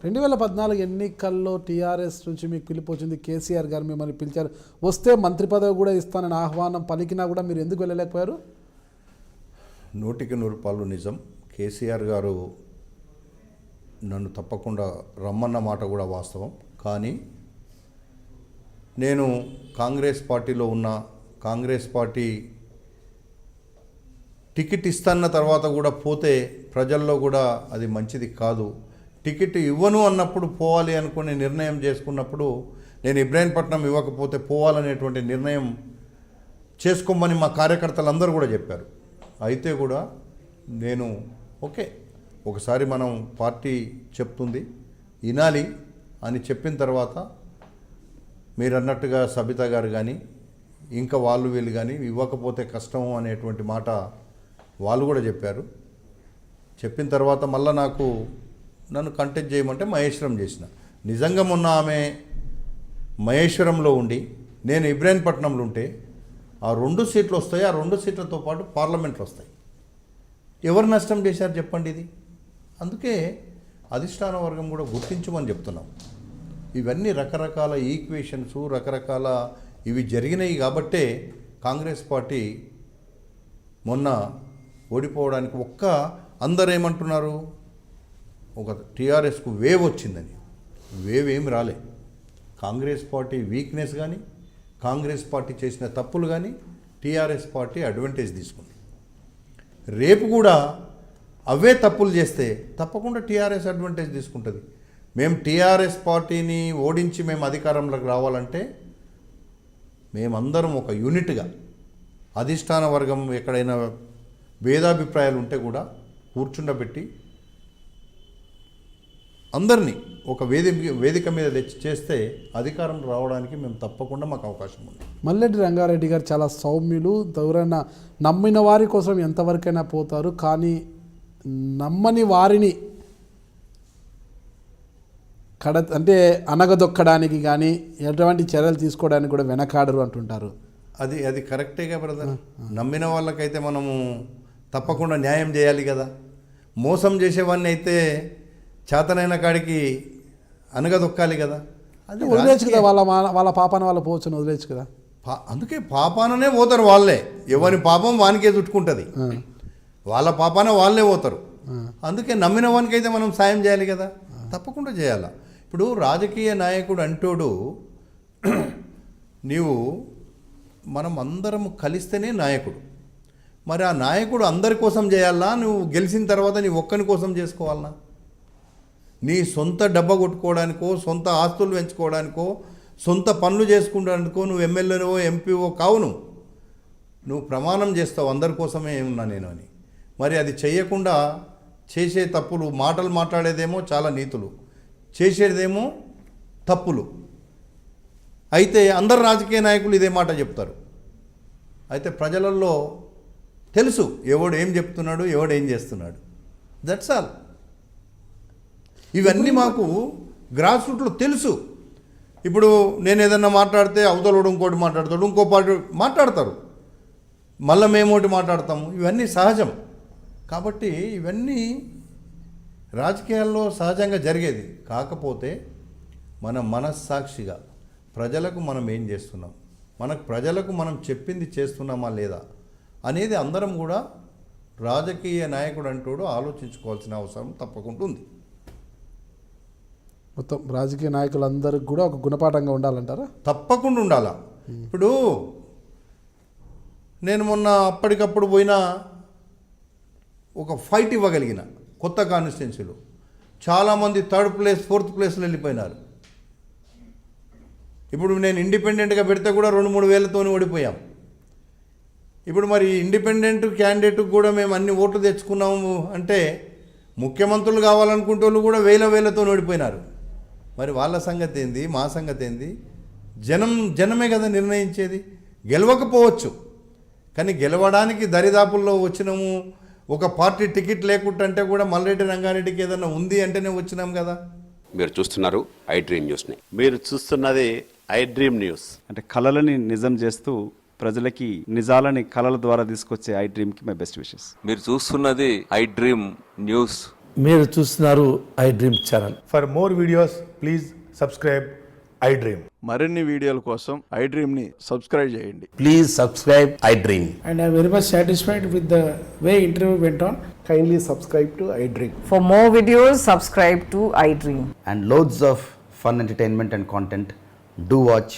2014 ఎన్నికల్లో టీఆర్ఎస్ నుంచి మీకు పిలుపు వచ్చింది. కేసీఆర్ గారు మిమ్మల్ని పిలిచారు. వస్తే మంత్రి పదవి కూడా ఇస్తానని ఆహ్వానం పలికినా కూడా మీరు ఎందుకు వెళ్ళలేకపోయారు? 100% నిజం. కేసీఆర్ గారు నన్ను తప్పకుండా రమ్మన్న మాట కూడా వాస్తవం. కానీ నేను కాంగ్రెస్ పార్టీలో ఉన్న, కాంగ్రెస్ పార్టీ టికెట్ ఇస్తున్న తర్వాత కూడా పోతే ప్రజల్లో కూడా అది మంచిది కాదు. టికెట్ ఇవ్వను అన్నప్పుడు పోవాలి అనుకునే నిర్ణయం చేసుకున్నప్పుడు నేను ఇబ్రాహీంపట్నం ఇవ్వకపోతే పోవాలనేటువంటి నిర్ణయం చేసుకోమని మా కార్యకర్తలందరూ కూడా చెప్పారు. అయితే కూడా నేను ఓకే, ఒకసారి మనం పార్టీ చెప్తుంది వినాలి అని చెప్పిన తర్వాత మీరు అన్నట్టుగా సబిత గారు కానీ ఇంకా వాళ్ళు వీళ్ళు కానీ ఇవ్వకపోతే కష్టం అనేటువంటి మాట వాళ్ళు కూడా చెప్పారు. చెప్పిన తర్వాత మళ్ళీ నన్ను కంటెక్ట్ చేయమంటే మహేశ్వరం చేసిన. నిజంగా మొన్న ఆమె మహేశ్వరంలో ఉండి నేను ఇబ్రాహీంపట్నంలో ఉంటే ఆ 2 సీట్లు వస్తాయి. ఆ 2 సీట్లతో పాటు పార్లమెంట్లు వస్తాయి. ఎవరు నష్టం చేశారు చెప్పండి ఇది? అందుకే అధిష్టాన వర్గం కూడా గుర్తించమని చెప్తున్నాం. ఇవన్నీ రకరకాల ఈక్వేషన్స్, రకరకాల ఇవి జరిగినాయి కాబట్టే కాంగ్రెస్ పార్టీ మొన్న ఓడిపోవడానికి అందరు ఏమంటున్నారు, ఒక టీఆర్ఎస్కు వేవ్ వచ్చిందని. వేవ్ ఏమి రాలే. కాంగ్రెస్ పార్టీ వీక్నెస్ కానీ, కాంగ్రెస్ పార్టీ చేసిన తప్పులు కానీ టీఆర్ఎస్ పార్టీ అడ్వాంటేజ్ తీసుకుంది. రేపు కూడా అవే తప్పులు చేస్తే తప్పకుండా టీఆర్ఎస్ అడ్వాంటేజ్ తీసుకుంటుంది. మేము టీఆర్ఎస్ పార్టీని ఓడించి మేము అధికారంలోకి రావాలంటే మేమందరం ఒక యూనిట్గా, అధిష్టాన వర్గం ఎక్కడైనా భేదాభిప్రాయాలు ఉంటే కూడా కూర్చుండబెట్టి అందరినీ ఒక వేదిక మీద చేస్తే అధికారం రావడానికి మేము తప్పకుండా మాకు అవకాశం ఉంది. మల్లెడ్డి రంగారెడ్డి గారు చాలా సౌమ్యులు. ఎవరైనా నమ్మిన వారి కోసం ఎంతవరకైనా పోతారు, కానీ నమ్మని వారిని అనగదొక్కడానికి కానీ ఎటువంటి చర్యలు తీసుకోవడానికి కూడా వెనకాడరు అంటుంటారు. అది కరెక్టేగా బ్రదర్. నమ్మిన వాళ్ళకైతే మనము తప్పకుండా న్యాయం చేయాలి కదా. మోసం చేసేవాడిని అయితే చేతనైన కాడికి అనగదొక్కాలి కదా. అది వదిలేచ్చు కదా, వాళ్ళ పాపాన వాళ్ళ పోవచ్చుని వదిలేచ్చు కదా. అందుకే పాపాననే పోతారు వాళ్ళే. ఎవరి పాపం వానికే చుట్టుకుంటుంది. వాళ్ళ పాపాన వాళ్ళే పోతారు. అందుకే నమ్మిన వానికైతే మనం సాయం చేయాలి కదా, తప్పకుండా చేయాలా. ఇప్పుడు రాజకీయ నాయకుడు అంటోడు మనం అందరం కలిస్తేనే నాయకుడు. మరి ఆ నాయకుడు అందరి కోసం చేయాలా, నువ్వు గెలిచిన తర్వాత నీ ఒక్కని కోసం చేసుకోవాలన్నా? నీ సొంత డబ్బా కొట్టుకోవడానికో, సొంత ఆస్తులు పెంచుకోవడానికో, సొంత పనులు చేసుకుంటానికో నువ్వు ఎమ్మెల్యేనో ఎంపీఓ కావును. నువ్వు ప్రమాణం చేస్తావు అందరి కోసమే ఉన్నా నేను అని. మరి అది చేయకుండా చేసే తప్పులు, మాటలు మాట్లాడేదేమో చాలా నీతులు, చేసేదేమో తప్పులు. అయితే అందరు రాజకీయ నాయకులు ఇదే మాట చెప్తారు. అయితే ప్రజలలో తెలుసు ఎవడు ఏం చెప్తున్నాడు, ఎవడు ఏం చేస్తున్నాడు. That's all. ఇవన్నీ మాకు గ్రాస్ రూట్లో తెలుసు. ఇప్పుడు నేను ఏదన్నా మాట్లాడితే అవతలోడు ఇంకోటి మాట్లాడతాడు, ఇంకో పార్టీ మాట్లాడతారు, మళ్ళీ మేమోటి మాట్లాడతాము. ఇవన్నీ సహజం. కాబట్టి ఇవన్నీ రాజకీయాల్లో సహజంగా జరిగేది. కాకపోతే మన మనస్సాక్షిగా ప్రజలకు మనం ఏం చేస్తున్నాం, ప్రజలకు మనం చెప్పింది చేస్తున్నామా లేదా అనేది అందరం కూడా రాజకీయ నాయకుడు అంటూ ఆలోచించుకోవాల్సిన అవసరం తప్పకుండా ఉంది. మొత్తం రాజకీయ నాయకులందరికీ కూడా ఒక గుణపాఠంగా ఉండాలంటారా? తప్పకుండా ఉండాలా. ఇప్పుడు నేను మొన్న అప్పటికప్పుడు పోయినా ఒక ఫైట్ ఇవ్వగలిగిన కొత్త కాన్స్టిట్యున్సీలో చాలామంది 3rd ప్లేస్ 4th ప్లేస్లో వెళ్ళిపోయినారు. ఇప్పుడు నేను ఇండిపెండెంట్గా పెడితే కూడా 2-3 వేలతో ఓడిపోయాం. ఇప్పుడు మరి ఇండిపెండెంట్ క్యాండిడేట్కి కూడా మేము అన్ని ఓట్లు తెచ్చుకున్నాము అంటే ముఖ్యమంత్రులు కావాలనుకుంటే వాళ్ళు కూడా వేలతో ఓడిపోయినారు. మరి వాళ్ళ సంగతి ఏంది, మా సంగతి ఏంది? జనమే కదా నిర్ణయించేది. గెలవకపోవచ్చు, కానీ గెలవడానికి దరిదాపుల్లో వచ్చినాము. ఒక పార్టీ టికెట్ లేకుంటే కూడా మల్లెడ్డి రంగారెడ్డికి ఏదైనా ఉంది అంటేనే వచ్చినాం కదా. మీరు చూస్తున్నారు ఐ డ్రీమ్ న్యూస్ని. మీరు చూస్తున్నది ఐ డ్రీమ్ న్యూస్. అంటే కళలని నిజం చేస్తూ ప్రజలకి నిజాలని కళల ద్వారా తీసుకొచ్చే ఐ డ్రీమ్కి మై బెస్ట్ విషెస్. మీరు చూస్తున్నది ఐ డ్రీమ్ న్యూస్. మీరు చూస్తున్నారు I dream channel. For more videos, please subscribe iDream. మరిన్ని వీడియోల కోసం ఐ డ్రీమ్ని సబ్స్క్రైబ్ చేయండి. Please subscribe I dream. And I am very much satisfied with the way interview went on. Kindly subscribe to iDream. For more videos, subscribe to iDream. and loads of fun entertainment and content. Do watch